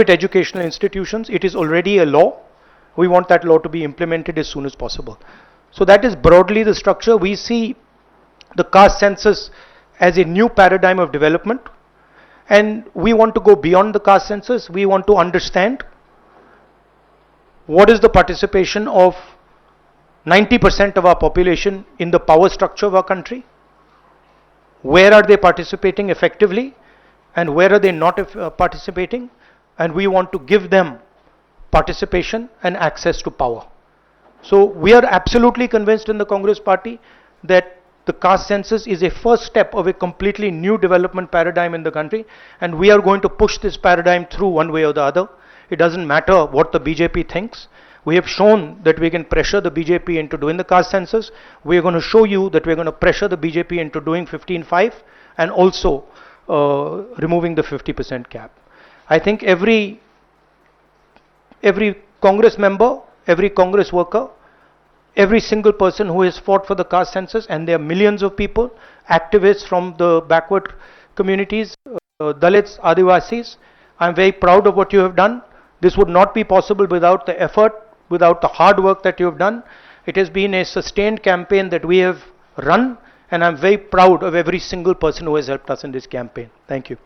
educational institutions. It is already a law. We want that law to be implemented as soon as possible. So that is broadly the structure. We see the caste census as a new paradigm of development, and we want to go beyond the caste census. We want to understand what is the participation of 90% of our population in the power structure of our country, where are they participating effectively, and where are they not participating, and we want to give them participation and access to power. So we are absolutely convinced in the Congress Party that the caste census is a first step of a completely new development paradigm in the country, and we are going to push this paradigm through one way or the other. It doesn't matter what the BJP thinks. We have shown that we can pressure the BJP into doing the caste census. We are going to show you that we are going to pressure the BJP into doing 15/5 and also removing the 50% cap. I think every Congress member, every Congress worker, every single person who has fought for the caste census, and there are millions of people, activists from the backward communities, Dalits, Adivasis, I'm very proud of what you have done. This would not be possible without the effort, without the hard work that you have done. It has been a sustained campaign that we have run, and I'm very proud of every single person who has helped us in this campaign. Thank you.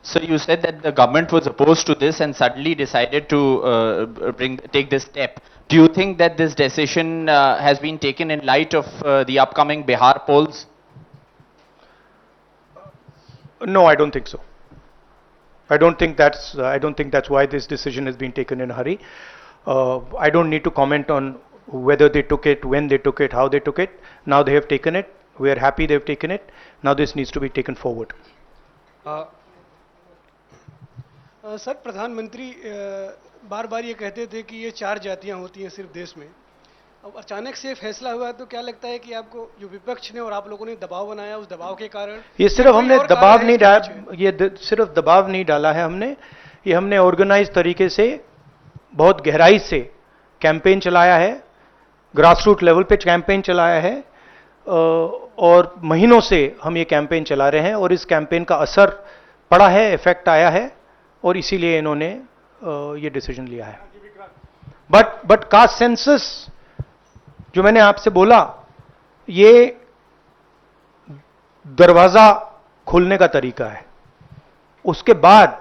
So you said that the government was opposed to this and suddenly decided to take this step. Do you think that this decision has been taken in light of the upcoming Bihar polls? No, I don't think so. I don't think that's why this decision has been taken in a hurry. I don't need to comment on whether they took it, when they took it, how they took it. Now they have taken it. We are happy they've taken it. Now this needs to be taken forward. Sir, प्रधानमंत्री बार बार ये कहते थे कि ये 4 जातियां होती हैं सिर्फ देश में. अब अचानक से फैसला हुआ, तो क्या लगता है कि आपको जो विपक्ष ने और आप लोगों ने दबाव बनाया, उस दबाव के कारण? ये सिर्फ हमने दबाव नहीं डाला, ये सिर्फ दबाव नहीं डाला है हमने, ये हमने ऑर्गेनाइज तरीके से बहुत गहराई से कैंपेन चलाया है, ग्रासरूट लेवल पे कैंपेन चलाया है, और महीनों से हम ये कैंपेन चला रहे हैं, और इस कैंपेन का असर पड़ा है, इफेक्ट आया है, और इसीलिए इन्होंने ये डिसीजन लिया है. बट कास्ट सेंसस जो मैंने आपसे बोला, ये दरवाजा खोलने का तरीका है. उसके बाद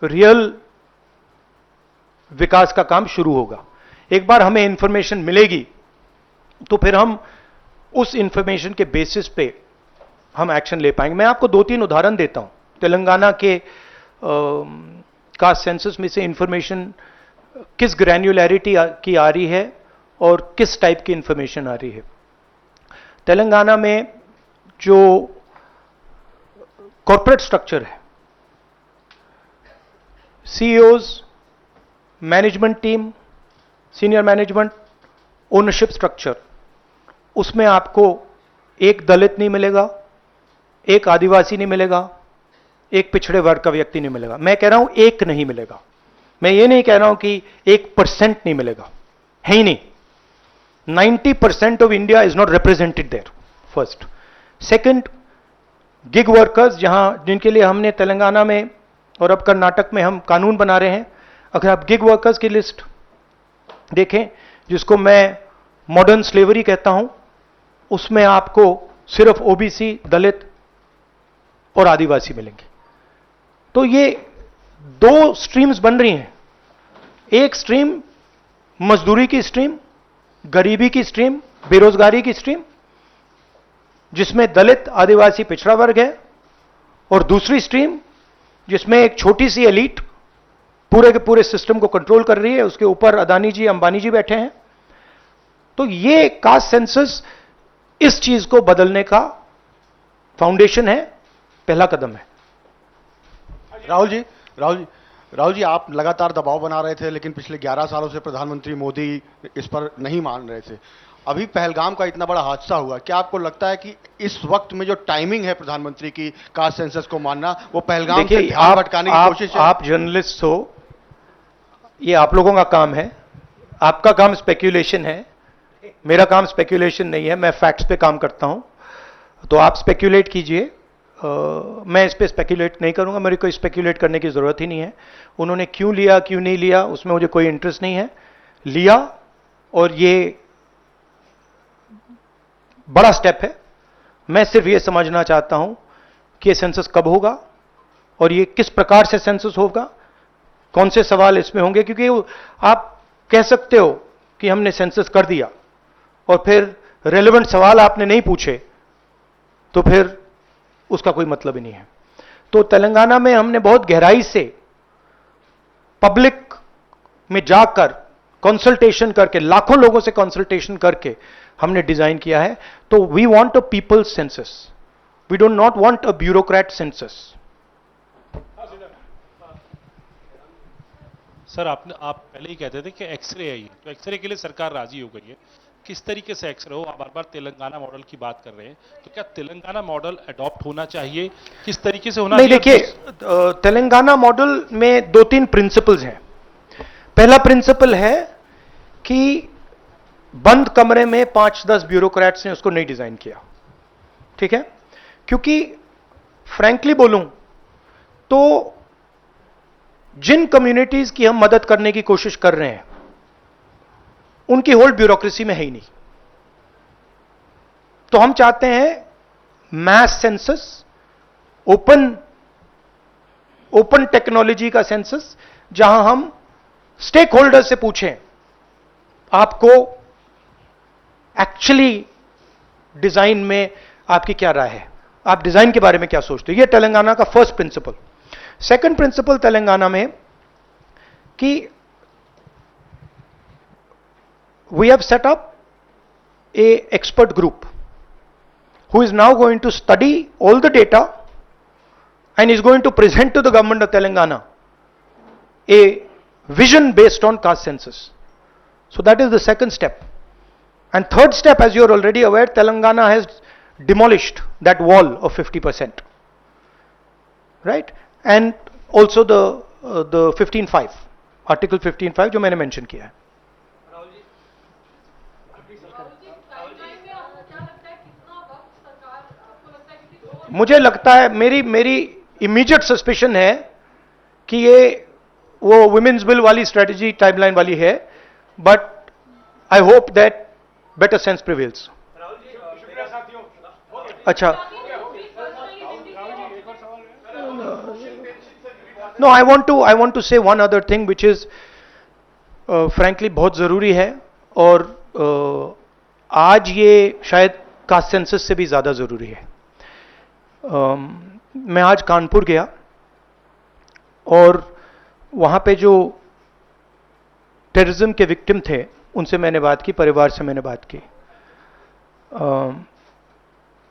रियल विकास का काम शुरू होगा. एक बार हमें इंफॉर्मेशन मिलेगी तो फिर हम उस इंफॉर्मेशन के बेसिस पे हम एक्शन ले पाएंगे. मैं आपको 2-3 उदाहरण देता हूं. तेलंगाना के कास्ट सेंसस में से इंफॉर्मेशन किस ग्रैन्युलैरिटी की आ रही है और किस टाइप की इंफॉर्मेशन आ रही है. तेलंगाना में जो कॉर्पोरेट स्ट्रक्चर है, CEOs, management team, senior management, ownership structure, उसमें आपको एक दलित नहीं मिलेगा, एक आदिवासी नहीं मिलेगा, एक पिछड़े वर्ग का व्यक्ति नहीं मिलेगा. मैं कह रहा हूं एक नहीं मिलेगा. मैं ये नहीं कह रहा हूं कि 1% नहीं मिलेगा, है ही नहीं. 90% of India is not represented there. First. Second, gig workers, जिनके लिए हमने तेलंगाना में और अब कर्नाटक में हम कानून बना रहे हैं. अगर आप गिग वर्कर्स की लिस्ट देखें, जिसको मैं मॉडर्न स्लेवरी कहता हूं, उसमें आपको सिर्फ ओबीसी, दलित और आदिवासी मिलेंगे. तो ये 2 स्ट्रीम्स बन रही हैं. एक स्ट्रीम मजदूरी की स्ट्रीम, गरीबी की स्ट्रीम, बेरोजगारी की स्ट्रीम, जिसमें दलित, आदिवासी, पिछड़ा वर्ग है, और दूसरी स्ट्रीम जिसमें एक छोटी सी एलीट पूरे के पूरे सिस्टम को कंट्रोल कर रही है. उसके ऊपर अदानी जी, अंबानी जी बैठे हैं. तो ये कास्ट सेंसस इस चीज को बदलने का फाउंडेशन है, पहला कदम है. राहुल जी, आप लगातार दबाव बना रहे थे, लेकिन पिछले 11 सालों से प्रधानमंत्री मोदी इस पर नहीं मान रहे थे. अभी पहलगाम का इतना बड़ा हादसा हुआ, क्या आपको लगता है कि इस वक्त में जो टाइमिंग है प्रधानमंत्री की कास्ट सेंसस को मानना, वो पहलगाम से ध्यान भटकाने की कोशिश है? आप जर्नलिस्ट हो, ये आप लोगों का काम है. आपका काम स्पेक्यूलेशन है, मेरा काम स्पेक्यूलेशन नहीं है. मैं फैक्ट्स पे काम करता हूं. तो आप स्पेक्यूलेट कीजिए, मैं इस पे स्पेक्यूलेट नहीं करूंगा, मेरे को स्पेक्यूलेट करने की जरूरत ही नहीं है। उन्होंने क्यों लिया क्यों नहीं लिया उसमें मुझे कोई इंटरेस्ट नहीं है। लिया और ये बड़ा स्टेप है। मैं सिर्फ ये समझना चाहता हूं कि ये सेंसस कब होगा और ये किस प्रकार से सेंसस होगा, कौन से सवाल इसमें होंगे, क्योंकि आप कह सकते हो कि हमने सेंसस कर दिया और फिर रेलेवेंट सवाल आपने नहीं पूछे तो फिर उसका कोई मतलब ही नहीं है। तो तेलंगाना में हमने बहुत गहराई से पब्लिक में जाकर कंसल्टेशन करके, लाखों लोगों से कंसल्टेशन करके हमने डिजाइन किया है। तो we want a people's census, we don't not want a bureaucrat census. Sir आप पहले ही कहते थे कि एक्सरे है ये, तो एक्सरे के लिए सरकार राजी हो गई है। किस तरीके से एक्सरे हो? आप बार बार तेलंगाना मॉडल की बात कर रहे हैं, तो क्या तेलंगाना मॉडल अडॉप्ट होना चाहिए? किस तरीके से होना नहीं, चाहिए? देखिए तेलंगाना मॉडल में 2-3 प्रिंसिपल्स हैं। पहला प्रिंसिपल है कि बंद कमरे में 5-10 ब्यूरोक्रेट्स ने उसको नहीं डिजाइन किया, ठीक है? क्योंकि फ्रैंकली बोलूं तो जिन कम्युनिटीज की हम मदद करने की कोशिश कर रहे हैं उनकी होल ब्यूरोक्रेसी में है ही नहीं। तो हम चाहते हैं मैस सेंसस, ओपन टेक्नोलॉजी का सेंसस, जहां हम स्टेक होल्डर से पूछें आपको एक्चुअली डिजाइन में आपकी क्या राय है, आप डिजाइन के बारे में क्या सोचते हो। यह तेलंगाना का first principle. Second principle Telangana में कि we have set up a expert group who is now going to study all the data and is going to present to the government of Telangana a vision based on caste census. So that is the second step. And third step, as you are already aware, Telangana has demolished that wall of 50%, right? And also the 15(5), Article 15(5) जो मैंने mention किया है। मुझे लगता है, मेरी immediate suspicion है कि ये वो वुमेन्स बिल वाली स्ट्रेटजी टाइमलाइन वाली है, but I hope that better sense prevails. अच्छा, नो, आई वांट टू से one other thing which is frankly बहुत जरूरी है, और आज ये शायद कास्ट सेंसस से भी ज्यादा जरूरी है। मैं आज कानपुर गया और वहां पे जो टेररिज्म के विक्टिम थे उनसे मैंने बात की, परिवार से मैंने बात की।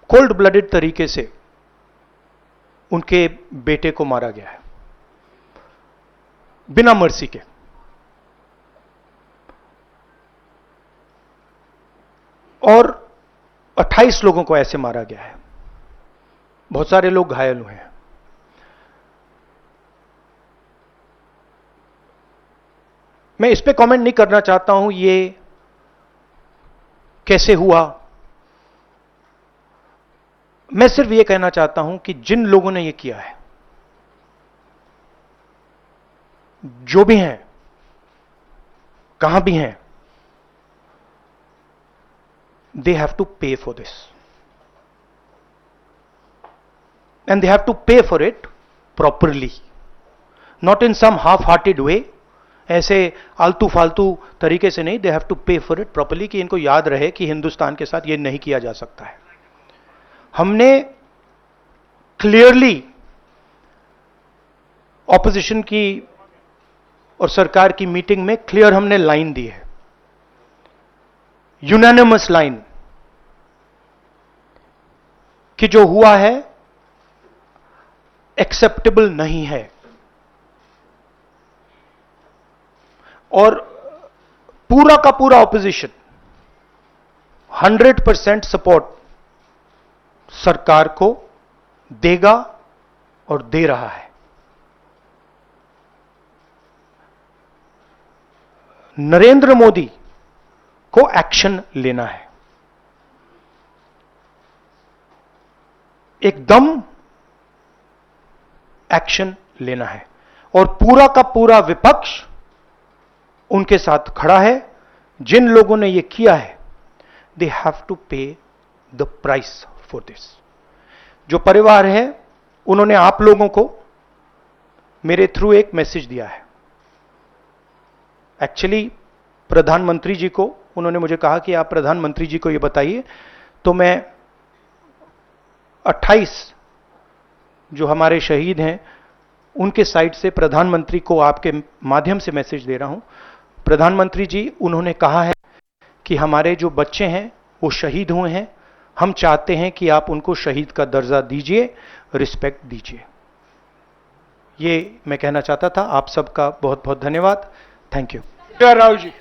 कोल्ड ब्लडेड तरीके से उनके बेटे को मारा गया है, बिना मर्सी के। और 28 लोगों को ऐसे मारा गया है, बहुत सारे लोग घायल हुए हैं। मैं इस पे कमेंट नहीं करना चाहता हूं ये कैसे हुआ। मैं सिर्फ ये कहना चाहता हूं कि जिन लोगों ने ये किया है, जो भी हैं, कहां भी हैं, they have to pay for this. And they have to pay for it properly, not in some half-hearted way, ऐसे आलतू फालतू तरीके से नहीं। They have to pay for it properly, कि इनको याद रहे कि हिंदुस्तान के साथ ये नहीं किया जा सकता है। हमने क्लियरली ऑपोजिशन की और सरकार की मीटिंग में क्लियर हमने लाइन दी है, यूनानिमस लाइन, कि जो हुआ है एक्सेप्टेबल नहीं है। और पूरा का पूरा ऑपोजिशन 100% सपोर्ट सरकार को देगा और दे रहा है। नरेंद्र मोदी को एक्शन लेना है। एकदम एक्शन लेना है और पूरा का पूरा विपक्ष उनके साथ खड़ा है। जिन लोगों ने यह किया है, दे हैव टू पे द प्राइस फॉर दिस। जो परिवार है, उन्होंने आप लोगों को मेरे थ्रू एक मैसेज दिया है। एक्चुअली प्रधानमंत्री जी को उन्होंने मुझे कहा कि आप प्रधानमंत्री जी को यह बताइए, तो मैं 28 जो हमारे शहीद हैं उनके साइड से प्रधानमंत्री को आपके माध्यम से मैसेज दे रहा हूं। प्रधानमंत्री जी, उन्होंने कहा है कि हमारे जो बच्चे हैं वो शहीद हुए हैं, हम चाहते हैं कि आप उनको शहीद का दर्जा दीजिए, रिस्पेक्ट दीजिए। ये मैं कहना चाहता था। आप सबका बहुत बहुत धन्यवाद। Thank you. राहुल जी।